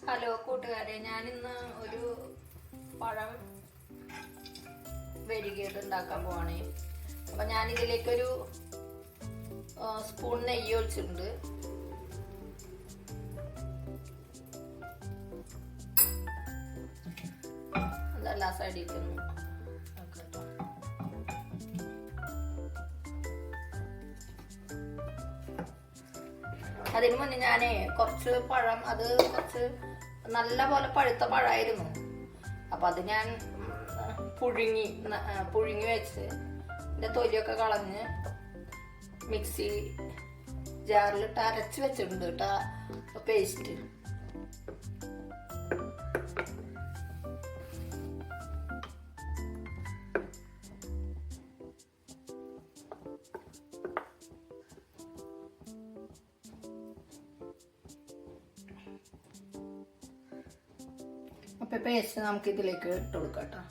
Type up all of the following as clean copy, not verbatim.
Hello കൂട്ടുകാരെ, ഞാനിന്ന് ഒരു പഴം വെരികേട് ഉണ്ടാക്കാൻ പോവാണ്. അപ്പം ഞാനിതിലേക്കൊരു സ്പൂൺ നെയ്യ് ഒഴിച്ചിട്ടുണ്ട്. അതെല്ലാ സൈഡിലേക്കൊന്ന് നോക്കട്ടോ. അതിന് മുന്നേ ഞാനേ കുറച്ച് പഴം, അത് കുറച്ച് നല്ല പോലെ പഴുത്ത പഴമായിരുന്നു. അപ്പം അത് ഞാൻ പുഴുങ്ങി വെച്ച് ഇതിൻ്റെ തൊലിയൊക്കെ കളഞ്ഞ് മിക്സി ജാറിലിട്ട് അരച്ച് വെച്ചിട്ടുണ്ട് കേട്ടോ, പേസ്റ്റ്. അപ്പം പേസ്റ്റ് നമുക്ക് ഇതിലേക്ക് ഇട്ട് കൊടുക്കാം കേട്ടോ.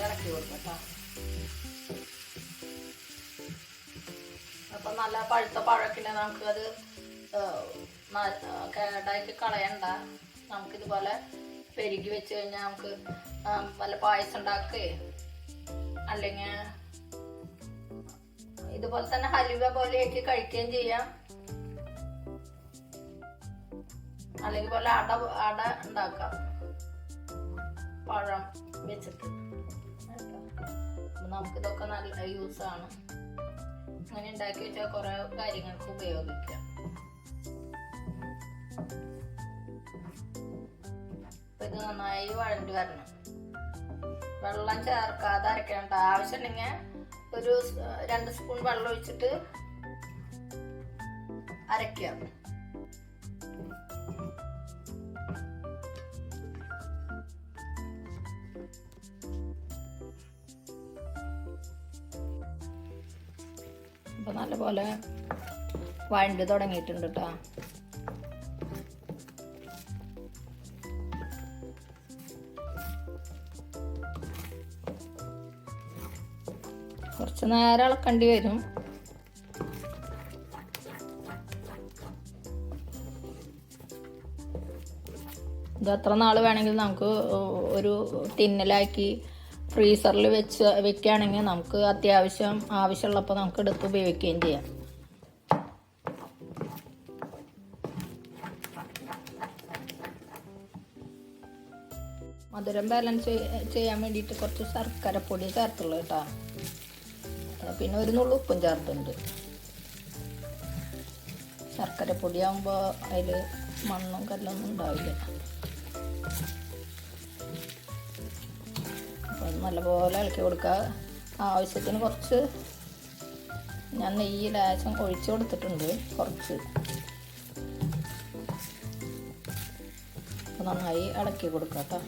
ഇളക്കി കൊടുക്കാം. അപ്പം നല്ല പഴുത്ത പഴമൊക്കെ നമുക്ക് അത് കേടായിട്ട് കളയണ്ട. നമുക്കിതുപോലെ പെരുകി വെച്ച് കഴിഞ്ഞാൽ നമുക്ക് വല്ല പായസം ഉണ്ടാക്കുകയെ അല്ലെങ്കിൽ ഇതുപോലെ തന്നെ ഹലുവ പോലെയൊക്കെ കഴിക്കുകയും ചെയ്യാം. അല്ലെങ്കിൽ പോലെ അട ഉണ്ടാക്കാം പഴം വെച്ചിട്ട്. നമുക്കിതൊക്കെ നല്ല യൂസാണ്. അങ്ങനെ ഉണ്ടാക്കി വെച്ചാൽ കുറെ കാര്യങ്ങൾക്ക് ഉപയോഗിക്കാം. ഇത് നന്നായി വഴണ്ടി വരണം. വെള്ളം ചേർക്കാതെ അരക്കേണ്ട. ആവശ്യമുണ്ടെങ്കിൽ ഒരു 2 സ്പൂൺ വെള്ളം ഒഴിച്ചിട്ട് അരയ്ക്കാം. അപ്പം നല്ലപോലെ വഴണ്ട് തുടങ്ങിയിട്ടുണ്ട് കേട്ടോ. കുറച്ച് നേരം ഇളക്കേണ്ടി വരും. ഇത് എത്ര നാൾ വേണമെങ്കിലും നമുക്ക് ഒരു ടിന്നിലാക്കി ഫ്രീസറിൽ വെക്കുകയാണെങ്കിൽ നമുക്ക് ആവശ്യമുള്ളപ്പോൾ നമുക്ക് എടുത്ത് ഉപയോഗിക്കുകയും ചെയ്യാം. മധുരം ബാലൻസ് ചെയ്യാൻ വേണ്ടിയിട്ട് കുറച്ച് ശർക്കരപ്പൊടി ചേർത്തുള്ളൂ കേട്ടോ. പിന്നെ ഒരു നുള്ളു ഉപ്പും ചേർത്തുണ്ട്. ശർക്കരപ്പൊടി ആകുമ്പോൾ അതിൽ മണ്ണും കല്ലൊന്നും ഉണ്ടാവില്ല. അപ്പം നല്ലപോലെ ഇളക്കി കൊടുക്കുക. ആവശ്യത്തിന് കുറച്ച് ഞാൻ നെയ്യ് ലേശം ഒഴിച്ച് കൊടുത്തിട്ടുണ്ട് കുറച്ച്. അപ്പം നന്നായി ഇളക്കി കൊടുക്കുക കേട്ടോ.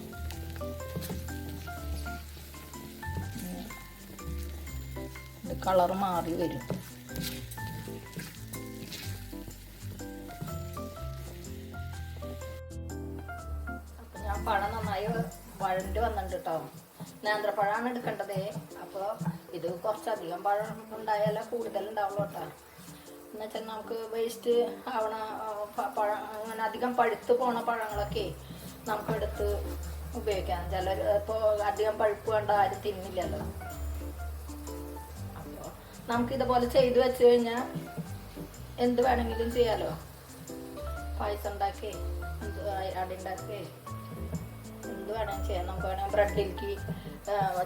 കളർ മാറി വരും. അപ്പം ഞാൻ പഴം നന്നായി വഴണ്ട് വന്നിട്ടുണ്ട് കേട്ടോ. നേന്ത്രപ്പഴമാണ് എടുക്കേണ്ടത്. അപ്പോൾ ഇത് കുറച്ചധികം പഴം ഉണ്ടായാലേ കൂടുതൽ ഉണ്ടാവുള്ളൂ കേട്ടോ. എന്നുവെച്ചാൽ നമുക്ക് വേസ്റ്റ് ആവണ പഴം, അങ്ങനെ അധികം പഴുത്ത് പോണ പഴങ്ങളൊക്കെ നമുക്ക് എടുത്ത് ഉപയോഗിക്കാം. ചിലർ ഇപ്പോൾ അധികം പഴുപ്പ് കണ്ട ആരും തിന്നില്ലല്ലോ. അപ്പോൾ നമുക്കിതുപോലെ ചെയ്ത് വെച്ച് കഴിഞ്ഞാൽ എന്ത് വേണമെങ്കിലും ചെയ്യാലോ. പായസം ഉണ്ടാക്കി, അട ഉണ്ടാക്കി, എന്ത് വേണമെങ്കിലും ചെയ്യാം. നമുക്ക് വേണമെങ്കിൽ ബ്രെഡിലേക്ക്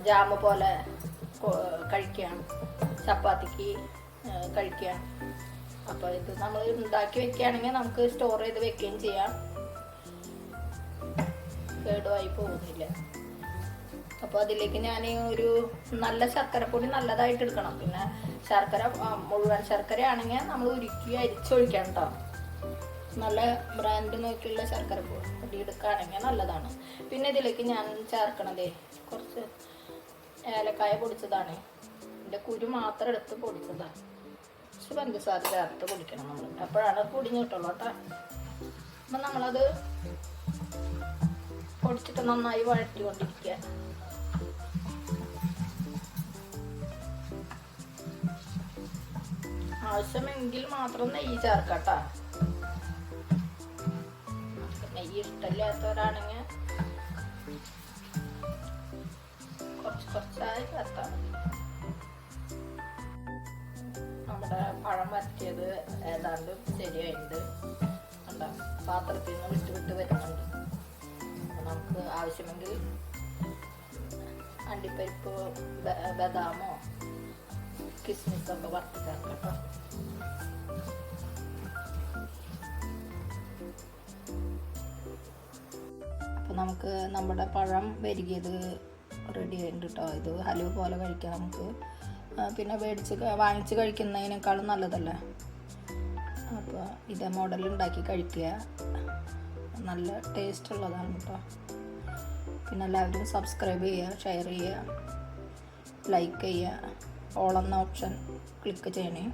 ജാമ് പോലെ കഴിക്കാം, ചപ്പാത്തിക്ക് കഴിക്കാം. അപ്പോൾ ഇത് നമ്മൾ ഉണ്ടാക്കി വെക്കുകയാണെങ്കിൽ നമുക്ക് സ്റ്റോർ ചെയ്ത് വെക്കുകയും ചെയ്യാം. കേടുമായി പോകുന്നില്ല. അപ്പോൾ അതിലേക്ക് ഞാൻ ഒരു നല്ല ശർക്കരപ്പൊടി നല്ലതായിട്ട് എടുക്കണം. പിന്നെ ശർക്കര മുഴുവൻ ശർക്കര ആണെങ്കിൽ നമ്മൾ ഉരുക്കി അരിച്ചൊഴിക്കണം കേട്ടോ. നല്ല ബ്രാൻഡ് നോക്കിയുള്ള ശർക്കര പൊടി എടുക്കുകയാണെങ്കിൽ നല്ലതാണ്. പിന്നെ ഇതിലേക്ക് ഞാൻ ചേർക്കണതേ കുറച്ച് ഏലക്കായ പൊടിച്ചതാണ്. ഇതിൻ്റെ കുരു മാത്രം എടുത്ത് പൊടിച്ചതാണ്. കുറച്ച് പഞ്ചസാര ചേർത്ത് പൊടിക്കണം നമ്മൾ, അപ്പോഴാണ് പൊടിഞ്ഞ് കിട്ടുള്ളൂ കേട്ടോ. അപ്പം നമ്മളത് പൊടിച്ചിട്ട് നന്നായി വഴറ്റിക്കൊണ്ടിരിക്കുക. ആവശ്യമെങ്കിൽ മാത്രം നെയ്യ് ചേർക്കട്ടോ. നെയ്യ് ഇഷ്ടമില്ലാത്തവരാണെങ്കിൽ കുറച്ചായി ചേർത്താൽ മതി. നമ്മുടെ പഴം വരട്ടിയത് ഏതാണ്ട് ശരിയായിട്ടുണ്ട്. കണ്ടോ, പാത്രത്തിൽ നിന്ന് വിട്ട് വരുന്നുണ്ട്. നമുക്ക് ആവശ്യമെങ്കിൽ അണ്ടിപ്പരിപ്പ്, ബദാമോ, കിസ്മിസൊക്കെ വറുത്ത് ചേർക്കട്ടോ. അപ്പോൾ നമുക്ക് നമ്മുടെ പഴം വരികിയത് റെഡി ആയിട്ടുണ്ട് കേട്ടോ. ഇത് ഹലുവ പോലെ കഴിക്കാം നമുക്ക്. പിന്നെ വാങ്ങിച്ച് കഴിക്കുന്നതിനേക്കാളും നല്ലതല്ലേ. അപ്പോൾ ഇതേ മോഡൽ ഉണ്ടാക്കി കഴിക്കുക, നല്ല ടേസ്റ്റ് ഉള്ളതാണ് കേട്ടോ. പിന്നെ എല്ലാവരും സബ്സ്ക്രൈബ് ചെയ്യുക, ഷെയർ ചെയ്യുക, ലൈക്ക് ചെയ്യുക, ഓൾ എന്ന ഓപ്ഷൻ ക്ലിക്ക് ചെയ്യണേ.